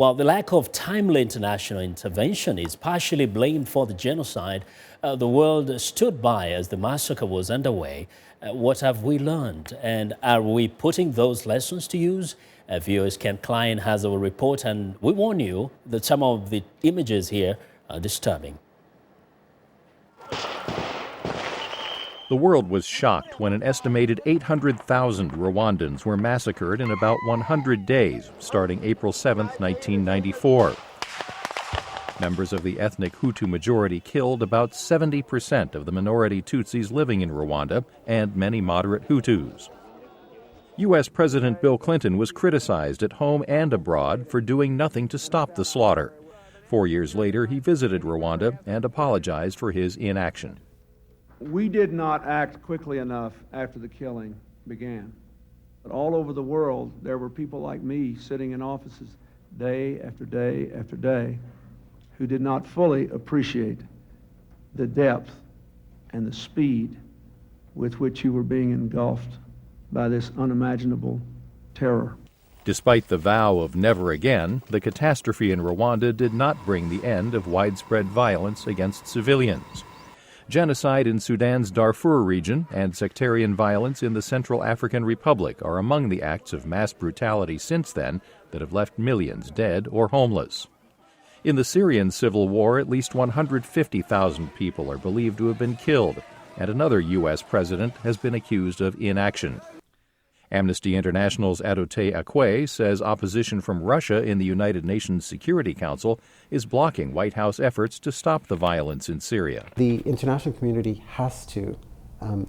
While the lack of timely international intervention is partially blamed for the genocide, the world stood by as the massacre was underway. What have we learned, and are we putting those lessons to use? Viewers, Klein has a report, and we warn you that some of the images here are disturbing. The world was shocked when an estimated 800,000 Rwandans were massacred in about 100 days, starting April 7, 1994. Members of the ethnic Hutu majority killed about 70% of the minority Tutsis living in Rwanda and many moderate Hutus. U.S. President Bill Clinton was criticized at home and abroad for doing nothing to stop the slaughter. 4 years later, he visited Rwanda and apologized for his inaction. We did not act quickly enough after the killing began. But all over the world, there were people like me sitting in offices day after day after day who did not fully appreciate the depth and the speed with which you were being engulfed by this unimaginable terror. Despite the vow of never again, the catastrophe in Rwanda did not bring the end of widespread violence against civilians. Genocide in Sudan's Darfur region and sectarian violence in the Central African Republic are among the acts of mass brutality since then that have left millions dead or homeless. In the Syrian civil war, at least 150,000 people are believed to have been killed, and another U.S. president has been accused of inaction. Amnesty International's Adote Akwe says opposition from Russia in the United Nations Security Council is blocking White House efforts to stop the violence in Syria. The international community has to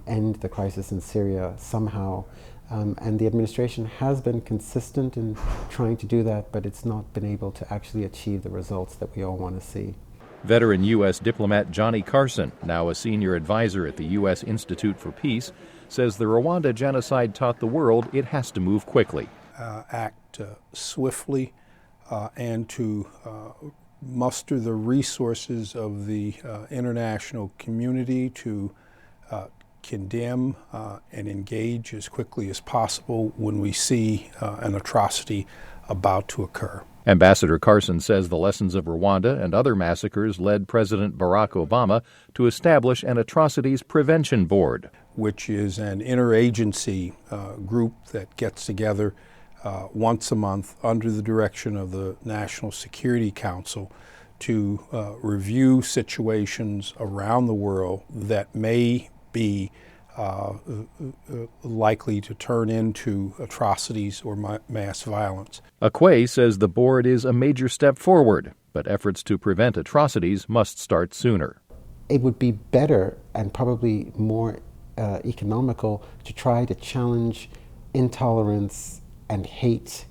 end the crisis in Syria somehow, and the administration has been consistent in trying to do that, but it's not been able to actually achieve the results that we all want to see. Veteran U.S. diplomat Johnny Carson, now a senior advisor at the U.S. Institute for Peace, says the Rwanda genocide taught the world it has to move quickly. Act swiftly and to muster the resources of the international community to condemn and engage as quickly as possible when we see an atrocity about to occur. Ambassador Carson says the lessons of Rwanda and other massacres led President Barack Obama to establish an Atrocities Prevention Board, which is an interagency group that gets together once a month under the direction of the National Security Council to review situations around the world that may be likely to turn into atrocities or mass violence. Akwe says the board is a major step forward, but efforts to prevent atrocities must start sooner. It would be better and probably more economical to try to challenge intolerance and hate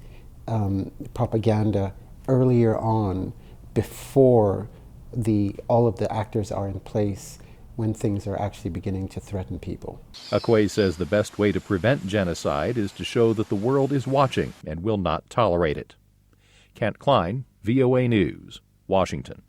propaganda earlier on, before all of the actors are in place, when things are actually beginning to threaten people. Akwe says the best way to prevent genocide is to show that the world is watching and will not tolerate it. Klein, VOA News, Washington.